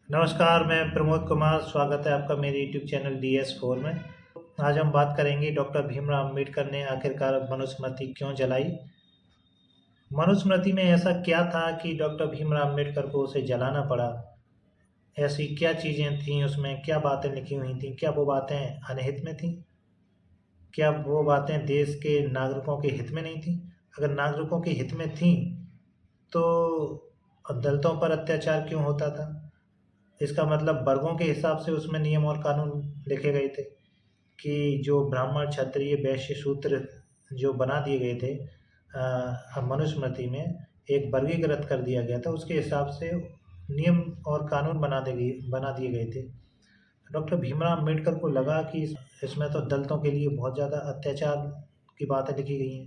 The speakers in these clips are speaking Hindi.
नमस्कार, मैं प्रमोद कुमार। स्वागत है आपका मेरे यूट्यूब चैनल DS4 में। आज हम बात करेंगे डॉक्टर भीमराव अम्बेडकर ने आखिरकार मनुस्मृति क्यों जलाई। मनुस्मृति में ऐसा क्या था कि डॉक्टर भीमराव अम्बेडकर को उसे जलाना पड़ा। ऐसी क्या चीज़ें थीं उसमें, क्या बातें लिखी हुई थीं, क्या वो बातें अनहित में थीं, क्या वो बातें देश के नागरिकों के हित में नहीं थीं। अगर नागरिकों के हित में थीं तो दलितों पर अत्याचार क्यों होता था। इसका मतलब वर्गों के हिसाब से उसमें नियम और कानून लिखे गए थे कि जो ब्राह्मण क्षत्रिय वैश्य शूद्र जो बना दिए गए थे मनुस्मृति में एक वर्गीकृत कर दिया गया था, उसके हिसाब से नियम और कानून बना दिए गए थे। डॉक्टर भीमराव अम्बेडकर को लगा कि इसमें तो दलितों के लिए बहुत ज़्यादा अत्याचार की बातें लिखी गई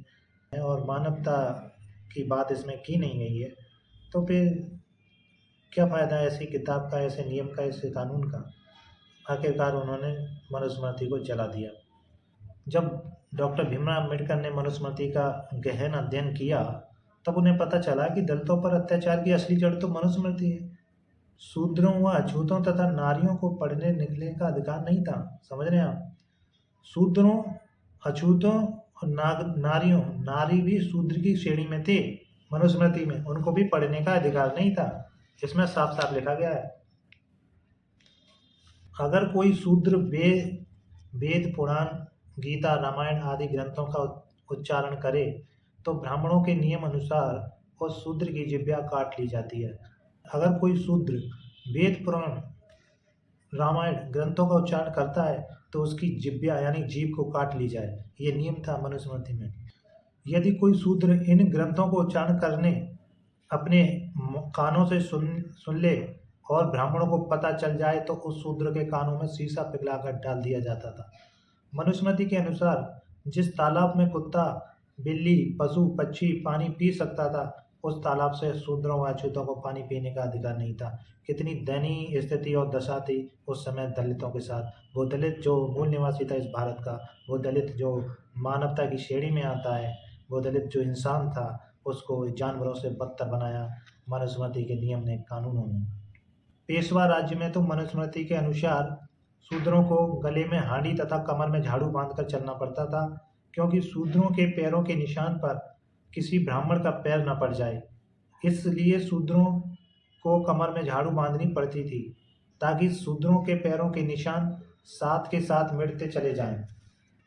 हैं और मानवता की बात इसमें की नहीं गई है, तो फिर क्या फ़ायदा ऐसी किताब का, ऐसे नियम का, ऐसे कानून का। आखिरकार उन्होंने मनुस्मृति को जला दिया। जब डॉक्टर भीमराव अम्बेडकर ने मनुस्मृति का गहन अध्ययन किया तब उन्हें पता चला कि दलितों पर अत्याचार की असली जड़ तो मनुस्मृति है। शूद्रों व अछूतों तथा नारियों को पढ़ने लिखने का अधिकार नहीं था। समझ रहे हैं आप? शूद्रों, अछूतों और नारियों, नारी भी शूद्र की श्रेणी में थे। मनुस्मृति में उनको भी पढ़ने का अधिकार नहीं था। इसमें साफ साफ लिखा गया है, अगर कोई शूद्र वेद पुराण गीता रामायण आदि ग्रंथों का उच्चारण करे तो ब्राह्मणों के नियम अनुसार उस शूद्र की जिह्वा काट ली जाती है। अगर कोई शूद्र वेद पुराण रामायण ग्रंथों का उच्चारण करता है तो उसकी जिह्वा यानी जीभ को काट ली जाए, ये नियम था मनुस्मृति में। यदि कोई शूद्र इन ग्रंथों को उच्चारण करने अपने कानों से सुन ले और ब्राह्मणों को पता चल जाए तो उस शूद्र के कानों में शीशा पिघलाकर डाल दिया जाता था। मनुस्मृति के अनुसार जिस तालाब में कुत्ता, बिल्ली, पशु पक्षी पानी पी सकता था उस तालाब से शूद्रों व अछूतों को पानी पीने का अधिकार नहीं था। कितनी दयनीय स्थिति और दशा थी उस समय दलितों के साथ। वो दलित जो मूल निवासी था इस भारत का, वो दलित जो मानवता की श्रेणी में आता है, वो दलित जो इंसान था, उसको जानवरों से बदतर बनाया मनुस्मृति के नियम ने, कानूनों ने। पेशवा राज्य में तो मनुस्मृति के अनुसार शूद्रों को गले में हांडी तथा कमर में झाड़ू बांधकर चलना पड़ता था, क्योंकि शूद्रों के पैरों के निशान पर किसी ब्राह्मण का पैर न पड़ जाए। इसलिए शूद्रों को कमर में झाड़ू बांधनी पड़ती थी ताकि शूद्रों के पैरों के निशान साथ के साथ मिटते चले जाएं।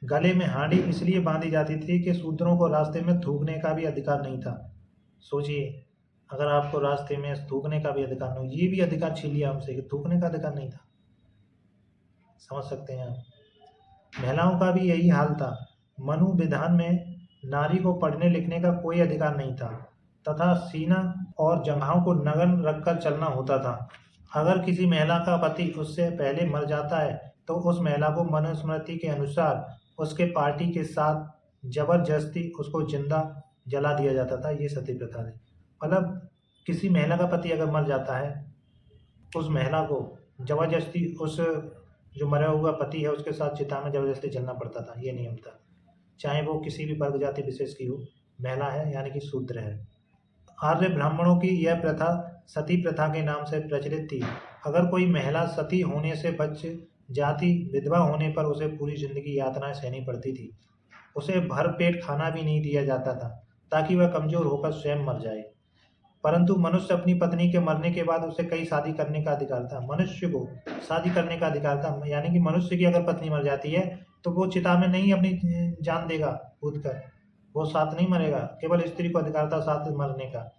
गले में हांडी इसलिए बांधी जाती थी कि शूद्रों को रास्ते में थूकने का भी अधिकार नहीं था। सोचिए, अगर आपको रास्ते में थूकने का भी अधिकार नहीं, ये भी अधिकार छीन लिया हमसे कि थूकने का अधिकार नहीं था। समझ सकते हैं आप? महिलाओं का भी यही हाल था। मनु विधान में नारी को पढ़ने लिखने का कोई अधिकार नहीं था तथा सीना और जंघाओं को नग्न रखकर चलना होता था। अगर किसी महिला का पति उससे पहले मर जाता है तो उस महिला को मनुस्मृति के अनुसार उसके पार्टी के साथ जबरदस्ती उसको जिंदा जला दिया जाता था। ये सती प्रथा थी। मतलब किसी महिला का पति अगर मर जाता है, उस महिला को जबरदस्ती उस जो मरा हुआ पति है उसके साथ चिता में जबरदस्ती जलना पड़ता था। ये नियम था, चाहे वो किसी भी वर्ग जाति विशेष की हो, महिला है यानी कि शूद्र है। आर्य ब्राह्मणों की यह प्रथा सती प्रथा के नाम से प्रचलित थी। अगर कोई महिला सती होने से बच जाती, विधवा होने पर उसे पूरी जिंदगी यातनाएं सहनी पड़ती थी। उसे भर पेट खाना भी नहीं दिया जाता था ताकि वह कमजोर होकर स्वयं मर जाए। परंतु मनुष्य अपनी पत्नी के मरने के बाद उसे कई शादी करने का अधिकार था। मनुष्य को शादी करने का अधिकार था, यानी कि मनुष्य की अगर पत्नी मर जाती है तो वो चिता में नहीं अपनी जान देगा कूद कर, वो साथ नहीं मरेगा। केवल स्त्री को अधिकार था साथ मरने का।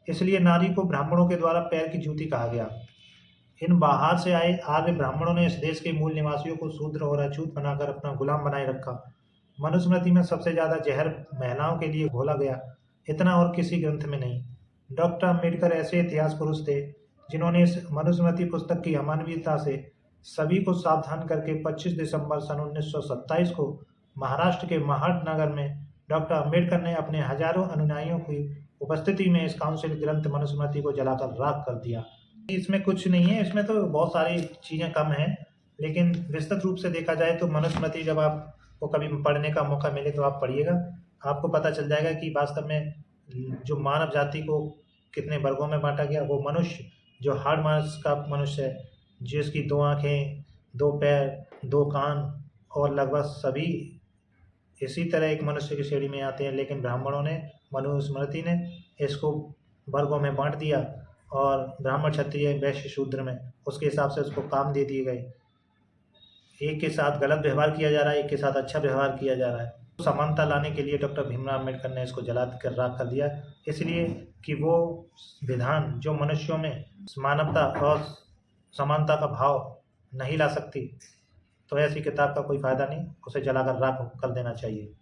इसलिए नारी को ब्राह्मणों के द्वारा पैर की जूती कहा गया। इन बाहर से आए आर्य ब्राह्मणों ने इस देश के मूल निवासियों को शूद्र और अछूत बनाकर अपना गुलाम बनाए रखा। मनुस्मृति में सबसे ज्यादा जहर महिलाओं के लिए घोला गया, इतना और किसी ग्रंथ में नहीं। डॉक्टर अम्बेडकर ऐसे इतिहास पुरुष थे जिन्होंने इस मनुस्मृति पुस्तक की अमानवीयता से सभी को सावधान करके 25 दिसंबर सन 1927 को महाराष्ट्र के महाड नगर में डॉक्टर अम्बेडकर ने अपने हजारों अनुयायियों की उपस्थिति में इस काउंसिल ग्रंथ मनुस्मृति को जलाकर राख कर दिया। इसमें कुछ नहीं है, इसमें तो बहुत सारी चीज़ें कम हैं, लेकिन विस्तृत रूप से देखा जाए तो मनुस्मृति जब आपको कभी पढ़ने का मौका मिले तो आप पढ़िएगा। आपको पता चल जाएगा कि वास्तव में जो मानव जाति को कितने वर्गों में बांटा गया। वो मनुष्य जो हाड़ मांस का मनुष्य है, जिसकी 2 आँखें, 2 पैर, 2 कान और लगभग सभी इसी तरह एक मनुष्य की श्रेणी में आते हैं, लेकिन ब्राह्मणों ने, मनुस्मृति ने इसको वर्गों में बाँट दिया और ब्राह्मण, क्षत्रिय, वैश्य, शूद्र में उसके हिसाब से उसको काम दे दिए गए। एक के साथ गलत व्यवहार किया जा रहा है, एक के साथ अच्छा व्यवहार किया जा रहा है। समानता लाने के लिए डॉक्टर भीमराव अम्बेडकर ने इसको जला कर राख कर दिया, इसलिए कि वो विधान जो मनुष्यों में मानवता और समानता का भाव नहीं ला सकती, तो ऐसी किताब का कोई फ़ायदा नहीं, उसे जलाकर राख कर देना चाहिए।